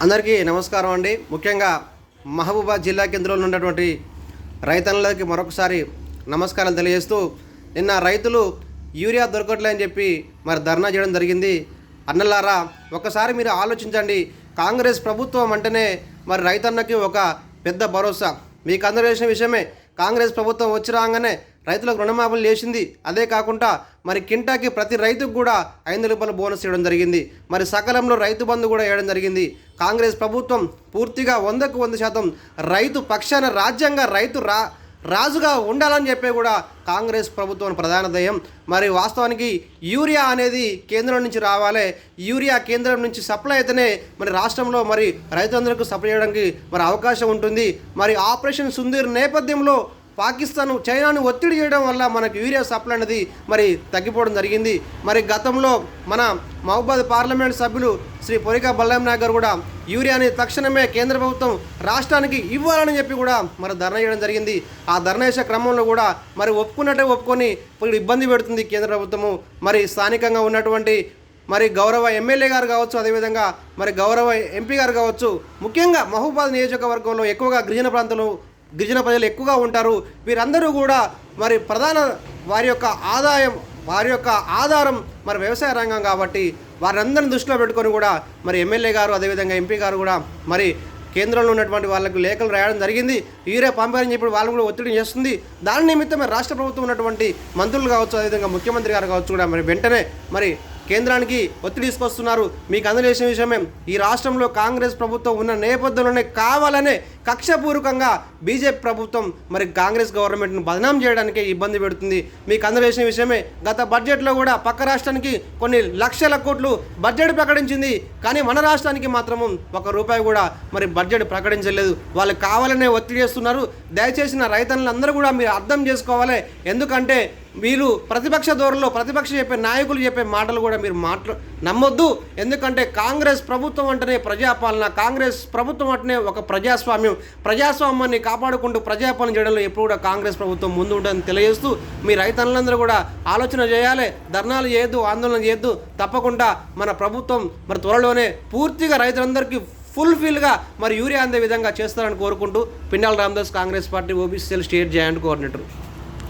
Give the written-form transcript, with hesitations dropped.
అందరికీ నమస్కారం అండి. ముఖ్యంగా మహబూబాబాద్ జిల్లా కేంద్రంలో ఉన్నటువంటి రైతన్నలకి మరొకసారి నమస్కారం తెలియజేస్తూ, నిన్న రైతులు యూరియా దొరకట్లే అని చెప్పి ధర్నా చేయడం జరిగింది. అన్నలారా, ఒకసారి మీరు ఆలోచించండి. కాంగ్రెస్ ప్రభుత్వం అంటేనే రైతన్నకి ఒక పెద్ద భరోసా. మీకు అందరూ చేసిన విషయమే, కాంగ్రెస్ ప్రభుత్వం వచ్చి రాగానే రైతులకు రుణమాఫీలు చేసింది. అదే కాకుండా కింటాకి ప్రతి రైతుకు కూడా 500 రూపాయల బోనస్ ఇవ్వడం జరిగింది. సకాలంలో రైతు బంధు కూడా ఇవ్వడం జరిగింది. కాంగ్రెస్ ప్రభుత్వం పూర్తిగా 100కు 100% రైతు పక్షాన, రాజ్యాంగ రైతు రాజుగా ఉండాలని చెప్పి కూడా కాంగ్రెస్ ప్రభుత్వం ప్రధాన ధ్యేయం. వాస్తవానికి యూరియా అనేది కేంద్రం నుంచి రావాలి. యూరియా కేంద్రం నుంచి సప్లై అయితేనే రాష్ట్రంలో రైతులందరికీ సప్లై చేయడానికి అవకాశం ఉంటుంది. ఆపరేషన్ సింధూర్ నేపథ్యంలో పాకిస్తాన్, చైనాను ఒత్తిడి చేయడం వల్ల మనకు యూరియా సప్లై అనేది తగ్గిపోవడం జరిగింది. గతంలో మన మహబూబాబాద్ పార్లమెంట్ సభ్యులు శ్రీ పొరిక బల్లాం నాయక్ గారు కూడా యూరియాని తక్షణమే కేంద్ర ప్రభుత్వం రాష్ట్రానికి ఇవ్వాలని చెప్పి కూడా ధర్నా చేయడం జరిగింది. ఆ ధర్నా చేసే క్రమంలో కూడా ఒప్పుకున్నట్టే ఒప్పుకొని ఇప్పుడు ఇబ్బంది పెడుతుంది కేంద్ర ప్రభుత్వము. స్థానికంగా ఉన్నటువంటి గౌరవ ఎమ్మెల్యే గారు కావచ్చు, అదేవిధంగా గౌరవ ఎంపీ గారు కావచ్చు, ముఖ్యంగా మహబూబాబాద్ నియోజకవర్గంలో ఎక్కువగా గిరిజన ప్రజలు ఎక్కువగా ఉంటారు. వీరందరూ కూడా ప్రధాన వారి యొక్క ఆధారం వ్యవసాయ రంగం కాబట్టి వారందరిని దృష్టిలో పెట్టుకొని కూడా ఎమ్మెల్యే గారు, అదేవిధంగా ఎంపీ గారు కూడా కేంద్రంలో ఉన్నటువంటి వాళ్ళకు లేఖలు రాయడం జరిగింది. యూరియా పంపారని చెప్పి వాళ్ళు కూడా ఒత్తిడి చేస్తుంది. దాని నిమిత్తం రాష్ట్ర ప్రభుత్వం ఉన్నటువంటి మంత్రులు కావచ్చు, అదేవిధంగా ముఖ్యమంత్రి గారు కావచ్చు కూడా వెంటనే కేంద్రానికి ఒత్తిడి తీసుకొస్తున్నారు. మీకు అందజేసిన విషయమే, ఈ రాష్ట్రంలో కాంగ్రెస్ ప్రభుత్వం ఉన్న నేపథ్యంలోనే కావాలనే కక్షపూర్వకంగా బీజేపీ ప్రభుత్వం కాంగ్రెస్ గవర్నమెంట్ను బదనాం చేయడానికి ఇబ్బంది పెడుతుంది. మీకు అందజేసిన విషయమే, గత బడ్జెట్లో కూడా పక్క రాష్ట్రానికి కొన్ని లక్షల కోట్లు బడ్జెట్ ప్రకటించింది. కానీ మన రాష్ట్రానికి మాత్రం ₹1 కూడా బడ్జెట్ ప్రకటించలేదు. వాళ్ళు కావాలనే ఒత్తిడి చేస్తున్నారు. దయచేసి నా రైతన్నులందరూ కూడా మీరు అర్థం చేసుకోవాలి. ఎందుకంటే వీళ్ళు ప్రతిపక్ష ధోరణిలో చెప్పే నాయకులు చెప్పే మాటలు కూడా మీరు నమ్మొద్దు. ఎందుకంటే కాంగ్రెస్ ప్రభుత్వం అంటేనే ప్రజాపాలన, కాంగ్రెస్ ప్రభుత్వం అంటేనే ఒక ప్రజాస్వామ్యాన్ని కాపాడుకుంటూ ప్రజాపాలన చేయడంలో ఎప్పుడు కూడా కాంగ్రెస్ ప్రభుత్వం ముందు ఉంటుందని తెలియజేస్తూ, మీ రైతన్నులందరూ కూడా ఆలోచన చేయాలి. ధర్నాలు చేయొద్దు, ఆందోళన చేయొద్దు. తప్పకుండా మన ప్రభుత్వం త్వరలోనే పూర్తిగా రైతులందరికీ ఫుల్ఫిల్గా యూరియా అందే విధంగా చేస్తారని కోరుకుంటూ, Pinnala Ramadas, Congress party OBC state joint coordinator.